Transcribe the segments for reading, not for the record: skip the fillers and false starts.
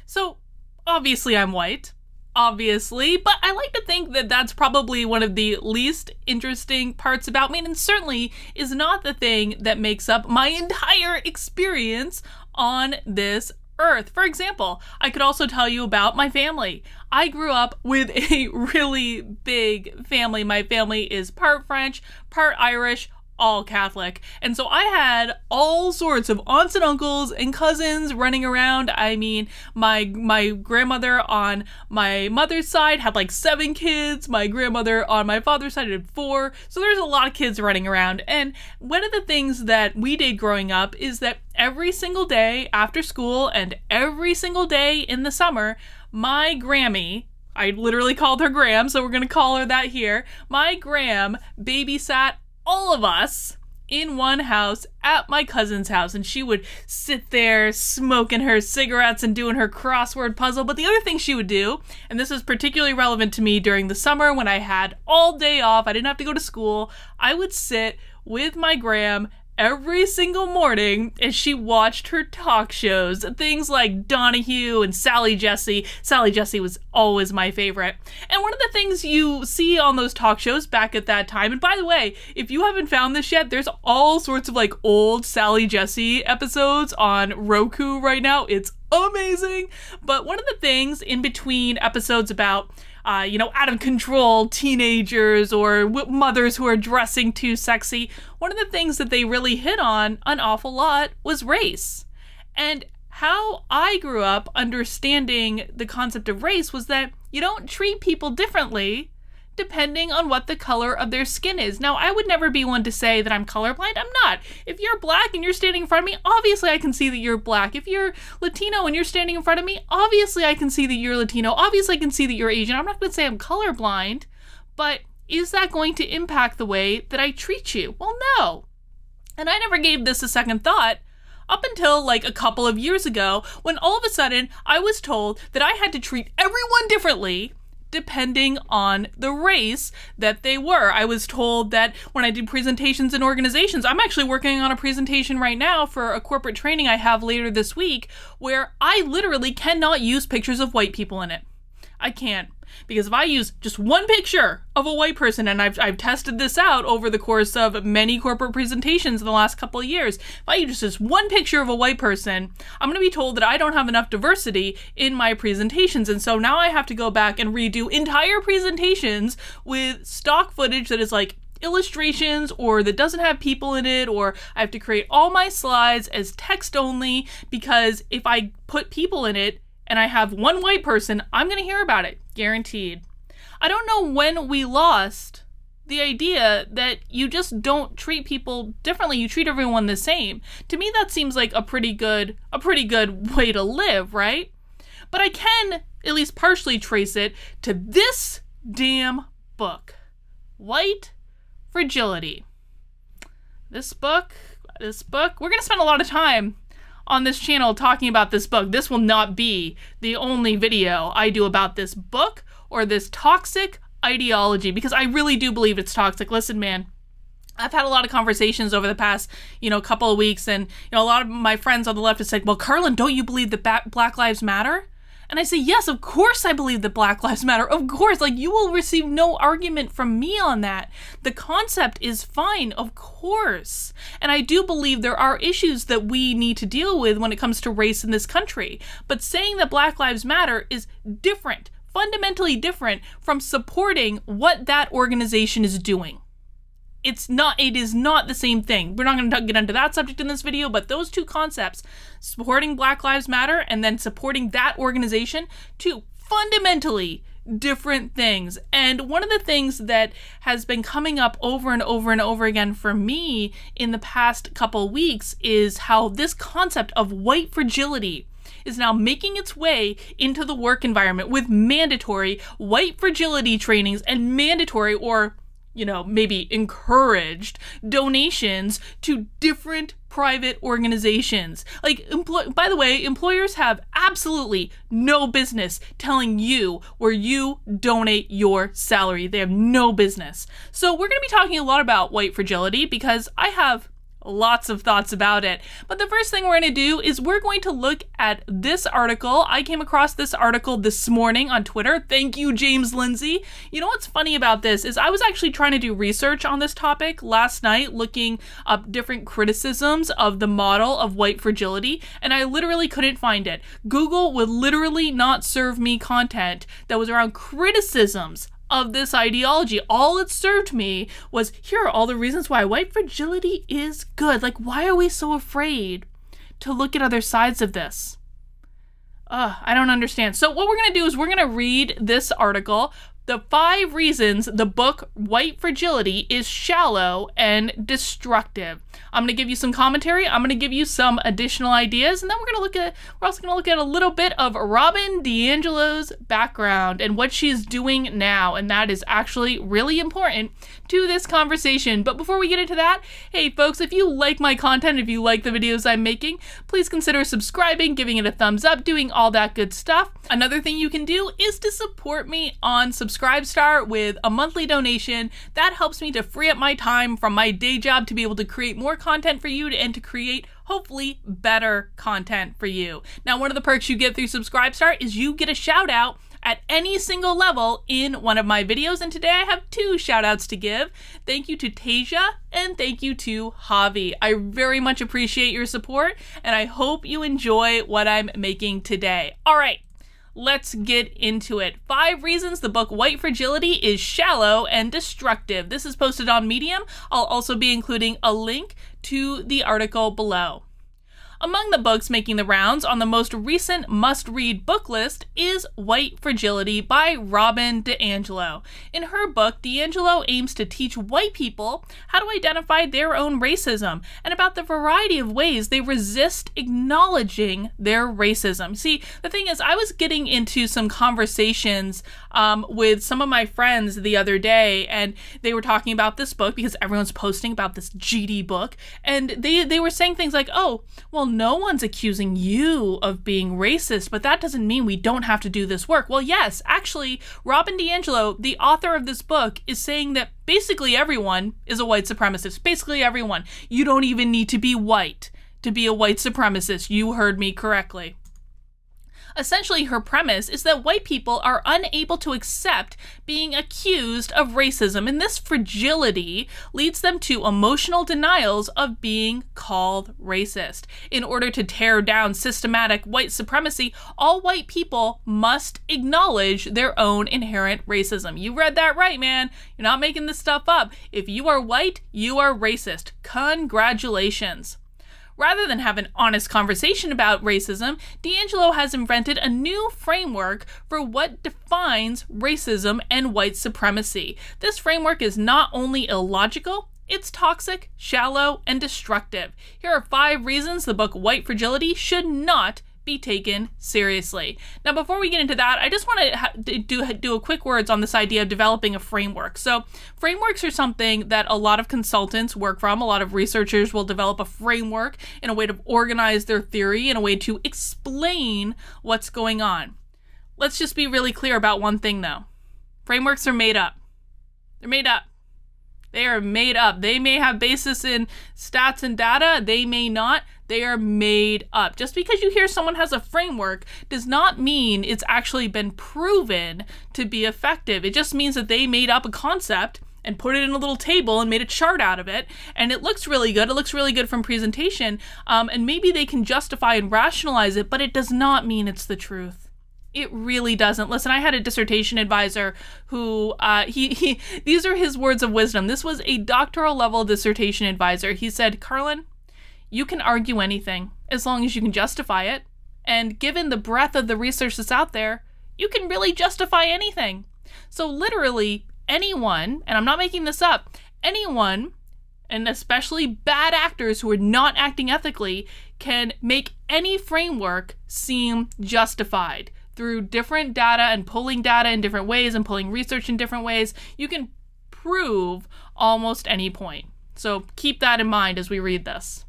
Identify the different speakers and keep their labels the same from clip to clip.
Speaker 1: So, obviously I'm white. Obviously, but I like to think that that's probably one of the least interesting parts about me, and certainly is not the thing that makes up my entire experience on this earth. For example, I could also tell you about my family. I grew up with a really big family. My family is part French, part Irish, all Catholic. And so I had all sorts of aunts and uncles and cousins running around. I mean, my grandmother on my mother's side had like 7 kids. My grandmother on my father's side had 4. So there's a lot of kids running around. And one of the things that we did growing up is that every single day after school and every single day in the summer, my Grammy, I literally called her Gram, so we're gonna call her that here, my Gram babysat all of us in one house at my cousin's house, and she would sit there smoking her cigarettes and doing her crossword puzzle. But the other thing she would do, and this is particularly relevant to me during the summer when I had all day off, I didn't have to go to school, I would sit with my Gram every single morning as she watched her talk shows, things like Donahue and Sally Jesse. Sally Jesse was always my favorite. And one of the things you see on those talk shows back at that time, and by the way, if you haven't found this yet, there's all sorts of like old Sally Jesse episodes on Roku right now. It's amazing. But one of the things in between episodes about out of control teenagers or mothers who are dressing too sexy, one of the things that they really hit on an awful lot was race. And how I grew up understanding the concept of race was that you don't treat people differently depending on what the color of their skin is. Now, I would never be one to say that I'm colorblind. I'm not. If you're black and you're standing in front of me, obviously I can see that you're black. If you're Latino and you're standing in front of me, obviously I can see that you're Latino. Obviously I can see that you're Asian. I'm not going to say I'm colorblind, but is that going to impact the way that I treat you? Well, no. And I never gave this a second thought up until like a couple of years ago when all of a sudden I was told that I had to treat everyone differently depending on the race that they were. I was told that when I did presentations in organizations, I'm actually working on a presentation right now for a corporate training I have later this week where I literally cannot use pictures of white people in it. I can't. Because if I use just one picture of a white person, and I've tested this out over the course of many corporate presentations in the last couple of years, if I use just one picture of a white person, I'm going to be told that I don't have enough diversity in my presentations. And so now I have to go back and redo entire presentations with stock footage that is like illustrations or that doesn't have people in it, or I have to create all my slides as text only, because if I put people in it and I have one white person, I'm going to hear about it. Guaranteed. I don't know when we lost the idea that you just don't treat people differently. You treat everyone the same. To me, that seems like a pretty good way to live, right? But I can at least partially trace it to this damn book, White Fragility. This book, we're going to spend a lot of time on this channel talking about this book. This will not be the only video I do about this book or this toxic ideology, because I really do believe it's toxic. Listen, man, I've had a lot of conversations over the past, couple of weeks, and, a lot of my friends on the left have said, well, Carlin, don't you believe that Black Lives Matter? And I say, yes, of course I believe that Black Lives Matter. Of course, like, you will receive no argument from me on that. The concept is fine, of course. And I do believe there are issues that we need to deal with when it comes to race in this country. But saying that Black Lives Matter is different, fundamentally different from supporting what that organization is doing. It is not the same thing. We're not going to get into that subject in this video, but those two concepts, supporting Black Lives Matter and then supporting that organization, two fundamentally different things. And one of the things that has been coming up over and over and over again for me in the past couple weeks is how this concept of white fragility is now making its way into the work environment with mandatory white fragility trainings and mandatory, or maybe encouraged, donations to different private organizations. Like, by the way, employers have absolutely no business telling you where you donate your salary. They have no business. So we're going to be talking a lot about white fragility because I have lots of thoughts about it. But the first thing we're going to do is we're going to look at this article. I came across this article this morning on Twitter. Thank you, James Lindsay. You know what's funny about this is I was actually trying to do research on this topic last night, looking up different criticisms of the model of white fragility, and I literally couldn't find it. Google would literally not serve me content that was around criticisms of this ideology. All it served me was, here are all the reasons why white fragility is good. Like, why are we so afraid to look at other sides of this? I don't understand. So what we're going to do is we're going to read this article, the 5 reasons the book White Fragility is shallow and destructive. I'm going to give you some commentary. I'm going to give you some additional ideas, and then we're also going to look at a little bit of Robin DiAngelo's background and what she's doing now, and that is actually really important to this conversation. But before we get into that, hey folks, if you like my content, if you like the videos I'm making, please consider subscribing, giving it a thumbs up, doing all that good stuff. Another thing you can do is to support me on Subscribestar with a monthly donation. That helps me to free up my time from my day job to be able to create more content for you and to create hopefully better content for you. Now, one of the perks you get through Subscribestar is you get a shout out at any single level in one of my videos, and today I have 2 shout outs to give. Thank you to Tasia and thank you to Javi. I very much appreciate your support, and I hope you enjoy what I'm making today. All right, let's get into it. 5 reasons the book White Fragility is shallow and destructive. This is posted on Medium. I'll also be including a link to the article below. Among the books making the rounds on the most recent must-read book list is White Fragility by Robin DiAngelo. In her book, DiAngelo aims to teach white people how to identify their own racism and about the variety of ways they resist acknowledging their racism. See, the thing is, I was getting into some conversations with some of my friends the other day, and they were talking about this book because everyone's posting about this GD book, and they were saying things like, oh, well, no one's accusing you of being racist, but that doesn't mean we don't have to do this work. Well, yes, actually, Robin DiAngelo, the author of this book, is saying that basically everyone is a white supremacist. Basically everyone. You don't even need to be white to be a white supremacist. You heard me correctly. Essentially, her premise is that white people are unable to accept being accused of racism, and this fragility leads them to emotional denials of being called racist. In order to tear down systematic white supremacy, all white people must acknowledge their own inherent racism. You read that right, man. You're not making this stuff up. If you are white, you are racist. Congratulations. Rather than have an honest conversation about racism, DiAngelo has invented a new framework for what defines racism and white supremacy. This framework is not only illogical, it's toxic, shallow, and destructive. Here are 5 reasons the book White Fragility should not be taken seriously. Now, before we get into that, I just want to do a quick words on this idea of developing a framework. So frameworks are something that a lot of consultants work from. A lot of researchers will develop a framework in a way to organize their theory, in a way to explain what's going on. Let's just be really clear about one thing though. Frameworks are made up. They're made up. They are made up. They may have basis in stats and data. They may not. They are made up. Just because you hear someone has a framework does not mean it's actually been proven to be effective. It just means that they made up a concept and put it in a little table and made a chart out of it, and it looks really good. It looks really good from presentation, and maybe they can justify and rationalize it, but it does not mean it's the truth. It really doesn't. Listen, I had a dissertation advisor who, these are his words of wisdom. This was a doctoral level dissertation advisor. He said, Carlin, you can argue anything as long as you can justify it. And given the breadth of the research that's out there, you can really justify anything. So literally anyone, and I'm not making this up, anyone, and especially bad actors who are not acting ethically, can make any framework seem justified. Through different data and pulling data in different ways and pulling research in different ways, you can prove almost any point. So keep that in mind as we read this.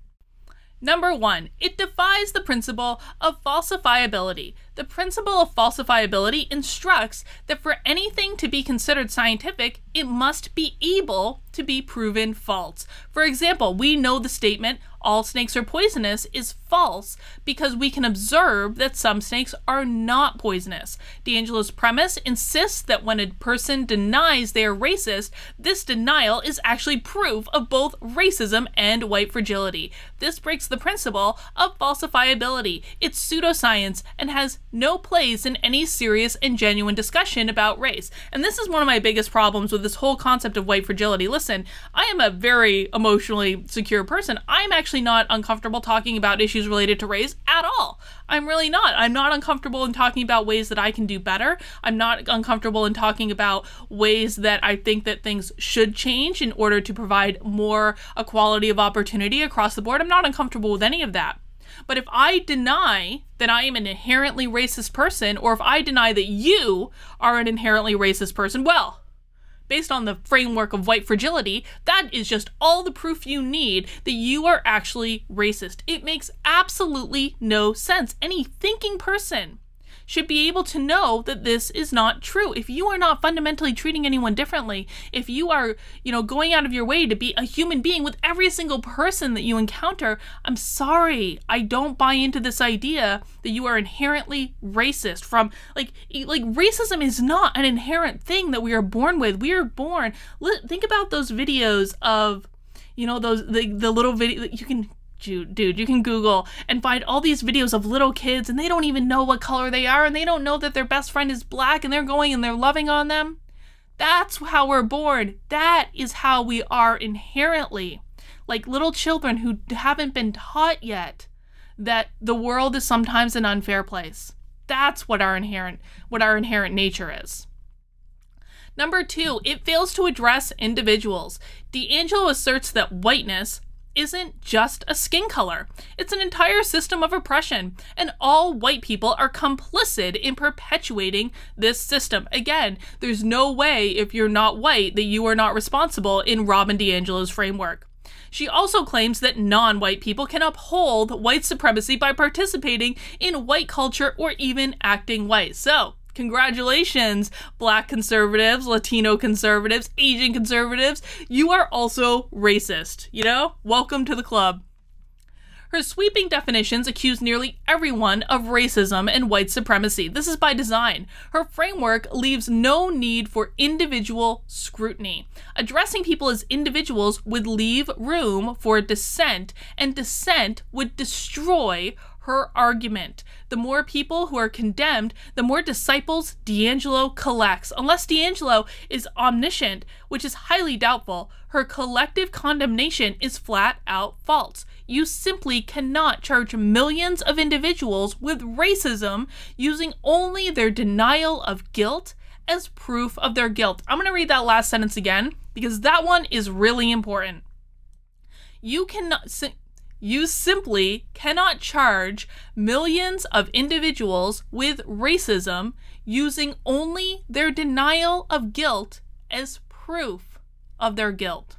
Speaker 1: Number 1, it defies the principle of falsifiability. The principle of falsifiability instructs that for anything to be considered scientific, it must be able to to be proven false. For example, we know the statement, all snakes are poisonous, is false because we can observe that some snakes are not poisonous. D'Angelo's premise insists that when a person denies they are racist, this denial is actually proof of both racism and white fragility. This breaks the principle of falsifiability. It's pseudoscience and has no place in any serious and genuine discussion about race. And this is one of my biggest problems with this whole concept of white fragility. Listen, I am a very emotionally secure person. I'm actually not uncomfortable talking about issues related to race at all. I'm really not. I'm not uncomfortable in talking about ways that I can do better. I'm not uncomfortable in talking about ways that I think that things should change in order to provide more equality of opportunity across the board. I'm not uncomfortable with any of that. But if I deny that I am an inherently racist person, or if I deny that you are an inherently racist person, well, based on the framework of white fragility, that is just all the proof you need that you are actually racist. It makes absolutely no sense. Any thinking person should be able to know that this is not true. If you are not fundamentally treating anyone differently, if you are, going out of your way to be a human being with every single person that you encounter, I'm sorry, I don't buy into this idea that you are inherently racist. From like racism is not an inherent thing that we are born with. We are born. Think about those videos of, the little video that you can. Dude, you can Google and find all these videos of little kids and they don't even know what color they are and they don't know that their best friend is black and they're going and they're loving on them. That's how we're born. That is how we are inherently. Like little children who haven't been taught yet that the world is sometimes an unfair place. That's what our inherent nature is. Number 2, it fails to address individuals. D'Angelo asserts that whiteness isn't just a skin color. It's an entire system of oppression, and all white people are complicit in perpetuating this system. Again, there's no way, if you're not white, that you are not responsible in Robin DiAngelo's framework. She also claims that non-white people can uphold white supremacy by participating in white culture or even acting white. So, congratulations, Black conservatives, Latino conservatives, Asian conservatives. You are also racist, Welcome to the club. Her sweeping definitions accuse nearly everyone of racism and white supremacy. This is by design. Her framework leaves no need for individual scrutiny. Addressing people as individuals would leave room for dissent, and dissent would destroy her argument. The more people who are condemned, the more disciples D'Angelo collects. Unless D'Angelo is omniscient, which is highly doubtful, her collective condemnation is flat out false. You simply cannot charge millions of individuals with racism using only their denial of guilt as proof of their guilt. I'm going to read that last sentence again because that one is really important. You simply cannot charge millions of individuals with racism using only their denial of guilt as proof of their guilt.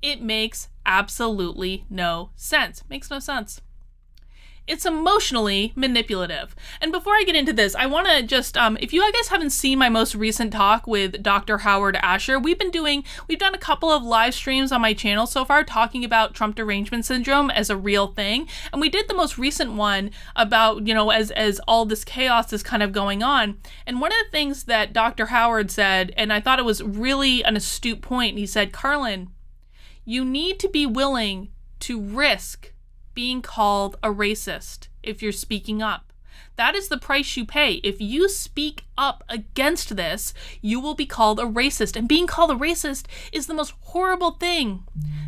Speaker 1: It makes absolutely no sense. Makes no sense. It's emotionally manipulative. And before I get into this, I want to just, if you guys haven't seen my most recent talk with Dr. Howard Asher, we've done a couple of live streams on my channel so far talking about Trump derangement syndrome as a real thing. And we did the most recent one about, as all this chaos is kind of going on. And one of the things that Dr. Howard said, and I thought it was really an astute point, he said, Carlin, you need to be willing to risk being called a racist if you're speaking up. That is the price you pay. If you speak up against this, you will be called a racist. And being called a racist is the most horrible thing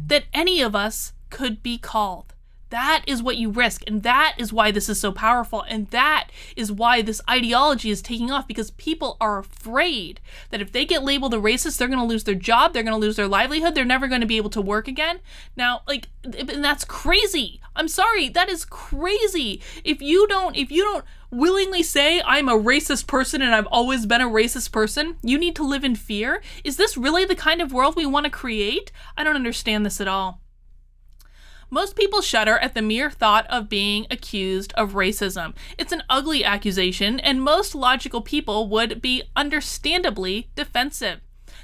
Speaker 1: that any of us could be called. That is what you risk, and that is why this is so powerful, and that is why this ideology is taking off, because people are afraid that if they get labeled a racist, they're going to lose their job, they're going to lose their livelihood, they're never going to be able to work again. Now, and that's crazy. I'm sorry, that is crazy. If you don't willingly say, I'm a racist person and I've always been a racist person, you need to live in fear. Is this really the kind of world we want to create? I don't understand this at all. Most people shudder at the mere thought of being accused of racism. It's an ugly accusation, and most logical people would be understandably defensive.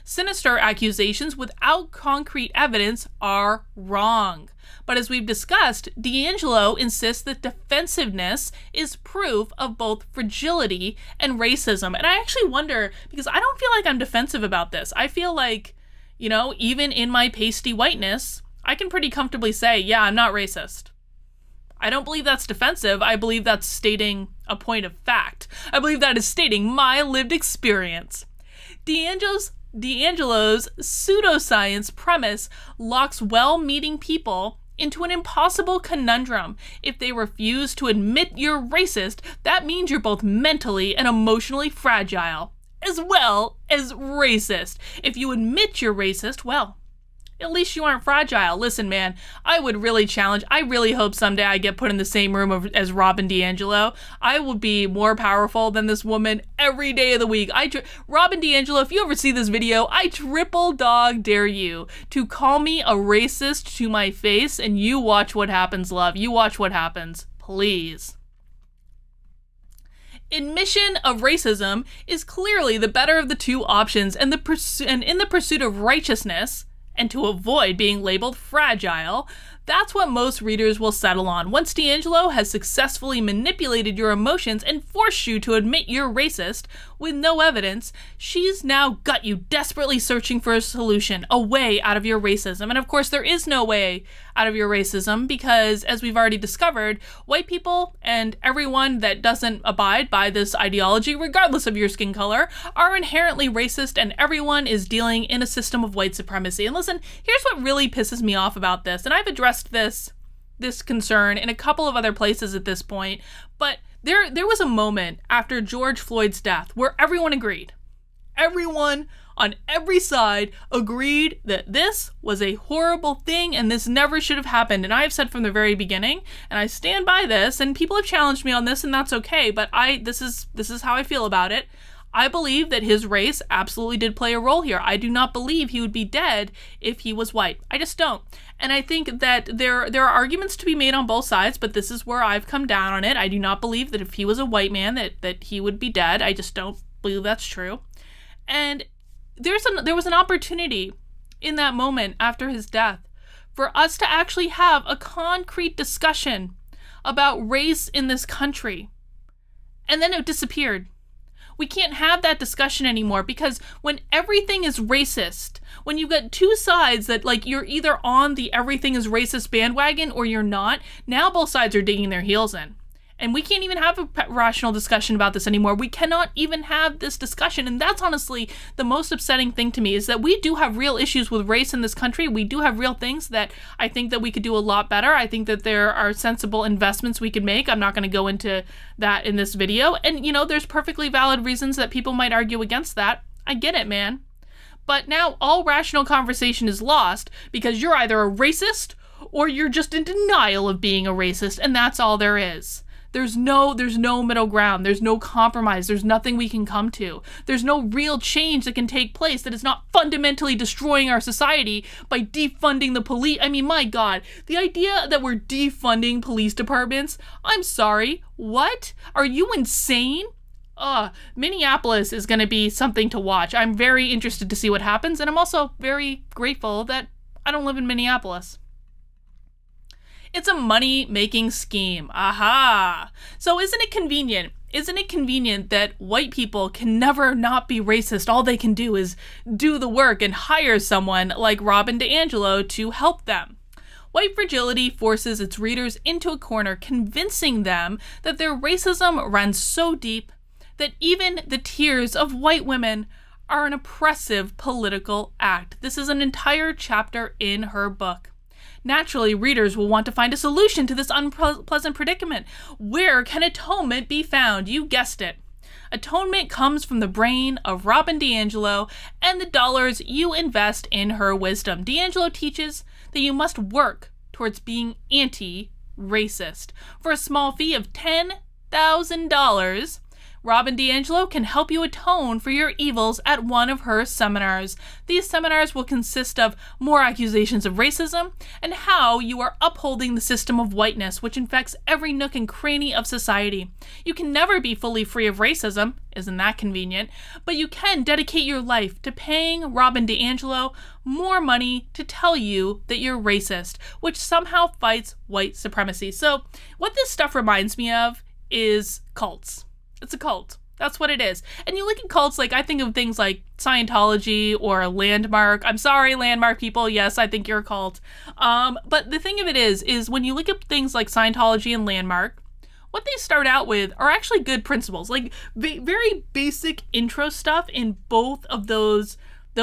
Speaker 1: Sinister accusations without concrete evidence are wrong. But as we've discussed, D'Angelo insists that defensiveness is proof of both fragility and racism. And I actually wonder, because I don't feel like I'm defensive about this. I feel like, you know, even in my pasty whiteness, I can pretty comfortably say, yeah, I'm not racist. I don't believe that's defensive. I believe that's stating a point of fact. I believe that is stating my lived experience. D'Angelo's pseudoscience premise locks well-meaning people into an impossible conundrum. If they refuse to admit you're racist, that means you're both mentally and emotionally fragile, as well as racist. If you admit you're racist, well, at least you aren't fragile. Listen, man, I would really challenge. I really hope someday I get put in the same room as Robin DiAngelo. I will be more powerful than this woman every day of the week. Robin DiAngelo, if you ever see this video, I triple dog dare you to call me a racist to my face, and you watch what happens, love. You watch what happens, please. Admission of racism is clearly the better of the two options, and in the pursuit of righteousness, and to avoid being labeled fragile, that's what most readers will settle on. Once D'Angelo has successfully manipulated your emotions and forced you to admit you're racist with no evidence, she's now got you desperately searching for a solution, a way out of your racism. And of course, there is no way out of your racism because, as we've already discovered, white people and everyone that doesn't abide by this ideology, regardless of your skin color, are inherently racist, and everyone is dealing in a system of white supremacy. And listen, here's what really pisses me off about this, and I've addressed this concern in a couple of other places at this point, but there was a moment after George Floyd's death where everyone agreed. Everyone on every side agreed that this was a horrible thing and this never should have happened. And I have said from the very beginning, and I stand by this, and people have challenged me on this, and that's okay, but this is how I feel about it. I believe that his race absolutely did play a role here. I do not believe he would be dead if he was white. I just don't. And I think that there are arguments to be made on both sides, but this is where I've come down on it. I do not believe that if he was a white man that he would be dead. I just don't believe that's true. And there was an opportunity in that moment after his death for us to actually have a concrete discussion about race in this country. And then it disappeared. We can't have that discussion anymore because when everything is racist, when you got two sides that, like, you're either on the everything is racist bandwagon or you're not, now both sides are digging their heels in. And we can't even have a rational discussion about this anymore. We cannot even have this discussion. And that's honestly the most upsetting thing to me, is that we do have real issues with race in this country. We do have real things that I think that we could do a lot better. I think that there are sensible investments we could make. I'm not going to go into that in this video. And, you know, there's perfectly valid reasons that people might argue against that. I get it, man. But now all rational conversation is lost because you're either a racist or you're just in denial of being a racist, and that's all there is. There's no middle ground. There's no compromise. There's nothing we can come to. There's no real change that can take place that is not fundamentally destroying our society by defunding the police. I mean, my God, the idea that we're defunding police departments, I'm sorry, what? Are you insane? Minneapolis is going to be something to watch. I'm very interested to see what happens, and I'm also very grateful that I don't live in Minneapolis. It's a money-making scheme. Aha! So isn't it convenient? Isn't it convenient that white people can never not be racist? All they can do is do the work and hire someone like Robin DiAngelo to help them. White fragility forces its readers into a corner, convincing them that their racism runs so deep that even the tears of white women are an oppressive political act. This is an entire chapter in her book. Naturally, readers will want to find a solution to this unpleasant predicament. Where can atonement be found? You guessed it. Atonement comes from the brain of Robin DiAngelo and the dollars you invest in her wisdom. DiAngelo teaches that you must work towards being anti-racist. For a small fee of $10,000, Robin DiAngelo can help you atone for your evils at one of her seminars. These seminars will consist of more accusations of racism and how you are upholding the system of whiteness, which infects every nook and cranny of society. You can never be fully free of racism, isn't that convenient? But you can dedicate your life to paying Robin DiAngelo more money to tell you that you're racist, which somehow fights white supremacy. So what this stuff reminds me of is cults. It's a cult. That's what it is. And you look at cults, like I think of things like Scientology or Landmark. I'm sorry, Landmark people. Yes, I think you're a cult. But the thing of it is when you look at things like Scientology and Landmark, what they start out with are actually good principles, like very basic intro stuff in both of those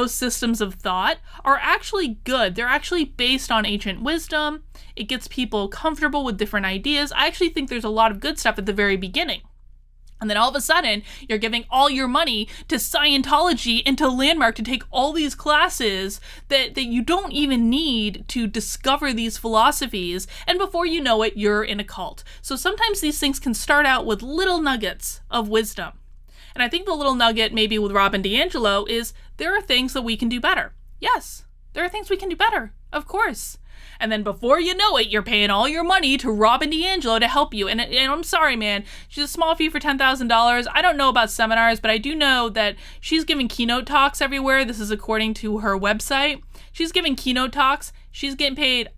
Speaker 1: systems of thought are actually good. They're actually based on ancient wisdom. It gets people comfortable with different ideas. I actually think there's a lot of good stuff at the very beginning. And then all of a sudden, you're giving all your money to Scientology and to Landmark to take all these classes that you don't even need to discover these philosophies. And before you know it, you're in a cult. So sometimes these things can start out with little nuggets of wisdom. And I think the little nugget maybe with Robin DiAngelo is there are things that we can do better. Yes, there are things we can do better, of course. And then before you know it, you're paying all your money to Robin DiAngelo to help you. And I'm sorry, man, she's a small fee for $10,000. I don't know about seminars, but I do know that she's giving keynote talks everywhere. This is according to her website. She's giving keynote talks. She's getting paid,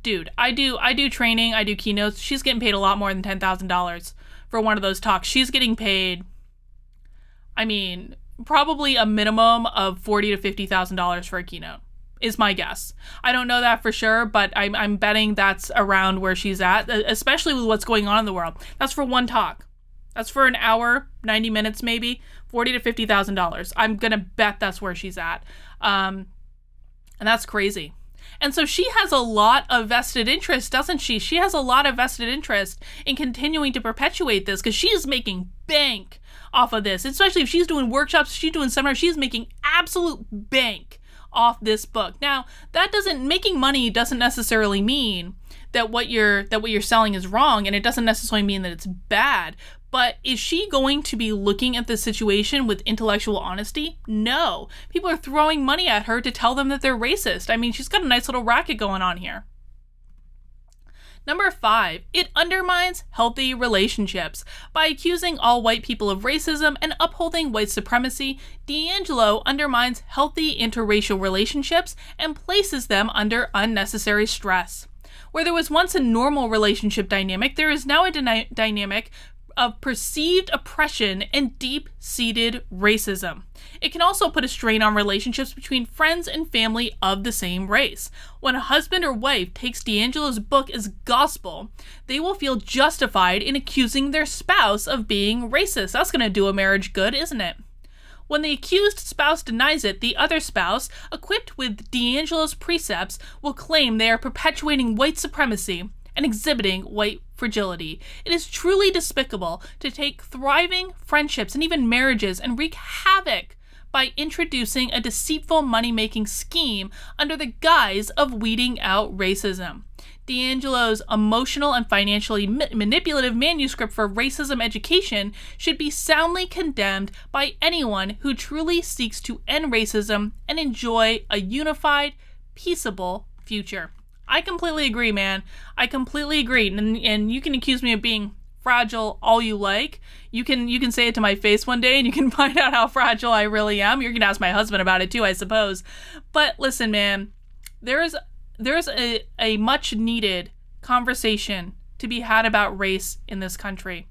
Speaker 1: dude, I do training, I do keynotes. She's getting paid a lot more than $10,000 for one of those talks. She's getting paid, I mean, probably a minimum of $40,000 to $50,000 for a keynote. Is my guess. I don't know that for sure, but I'm betting that's around where she's at, especially with what's going on in the world. That's for one talk. That's for an hour, 90 minutes maybe, $40,000 to $50,000. I'm gonna bet that's where she's at, and that's crazy. And so she has a lot of vested interest, doesn't she? She has a lot of vested interest in continuing to perpetuate this because she is making bank off of this, especially if she's doing workshops, she's doing seminars, she's making absolute bank off this book. Now, making money doesn't necessarily mean that what you're selling is wrong, and it doesn't necessarily mean that it's bad. But is she going to be looking at this situation with intellectual honesty? No. People are throwing money at her to tell them that they're racist. I mean, she's got a nice little racket going on here. Number 5, it undermines healthy relationships. By accusing all white people of racism and upholding white supremacy, DiAngelo undermines healthy interracial relationships and places them under unnecessary stress. Where there was once a normal relationship dynamic, there is now a dynamic of perceived oppression and deep-seated racism. It can also put a strain on relationships between friends and family of the same race. When a husband or wife takes DiAngelo's book as gospel, they will feel justified in accusing their spouse of being racist. That's going to do a marriage good, isn't it? When the accused spouse denies it, the other spouse, equipped with DiAngelo's precepts, will claim they are perpetuating white supremacy and exhibiting white fragility. It is truly despicable to take thriving friendships and even marriages and wreak havoc by introducing a deceitful money-making scheme under the guise of weeding out racism. DiAngelo's emotional and financially manipulative manuscript for racism education should be soundly condemned by anyone who truly seeks to end racism and enjoy a unified, peaceable future. I completely agree, man. I completely agree. And you can accuse me of being fragile all you like. You can say it to my face one day and you can find out how fragile I really am. You're going to ask my husband about it too, I suppose. But listen, man, there's a much needed conversation to be had about race in this country.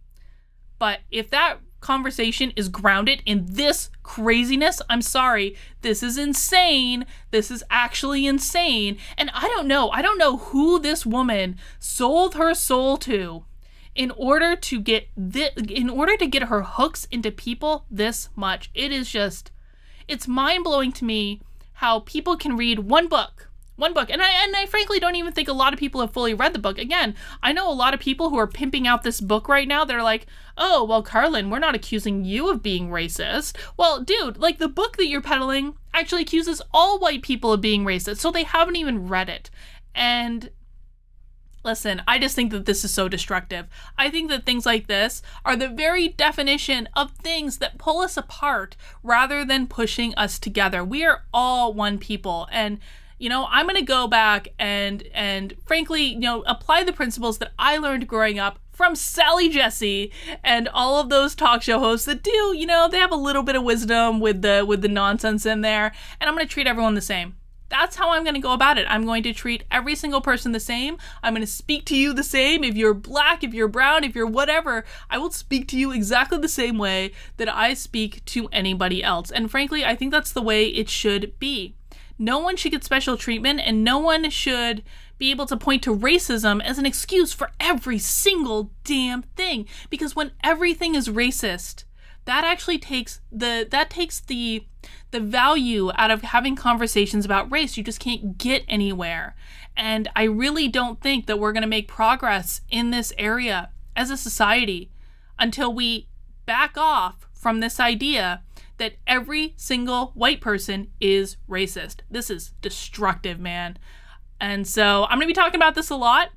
Speaker 1: But if that conversation is grounded in this craziness, I'm sorry, this is insane. This is actually insane. And I don't know who this woman sold her soul to in order to get her hooks into people this much. It's mind-blowing to me how people can read one book. And I frankly don't even think a lot of people have fully read the book. Again, I know a lot of people who are pimping out this book right now. They're like, oh, well, Carlin, we're not accusing you of being racist. Well, dude, like the book that you're peddling actually accuses all white people of being racist. So they haven't even read it. And Listen, I just think that this is so destructive. I think that things like this are the very definition of things that pull us apart rather than pushing us together. We are all one people, and I'm going to go back and frankly, apply the principles that I learned growing up from Sally Jesse and all of those talk show hosts that do, they have a little bit of wisdom with the nonsense in there, and I'm going to treat everyone the same. That's how I'm going to go about it. I'm going to treat every single person the same. I'm going to speak to you the same. If you're black, if you're brown, if you're whatever, I will speak to you exactly the same way that I speak to anybody else. And frankly, I think that's the way it should be. No one should get special treatment, and no one should be able to point to racism as an excuse for every single damn thing. Because when everything is racist, that actually takes the value out of having conversations about race. You just can't get anywhere. And I really don't think that we're going to make progress in this area as a society until we back off from this idea that every single white person is racist. This is destructive, man. And so I'm going to be talking about this a lot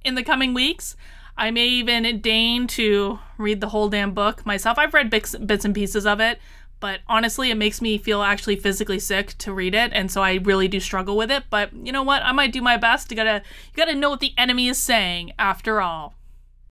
Speaker 1: in the coming weeks. I may even deign to read the whole damn book myself. I've read bits and pieces of it, but honestly, it makes me feel actually physically sick to read it, and so I really do struggle with it. But you know what? I might do my best. You gotta know what the enemy is saying after all.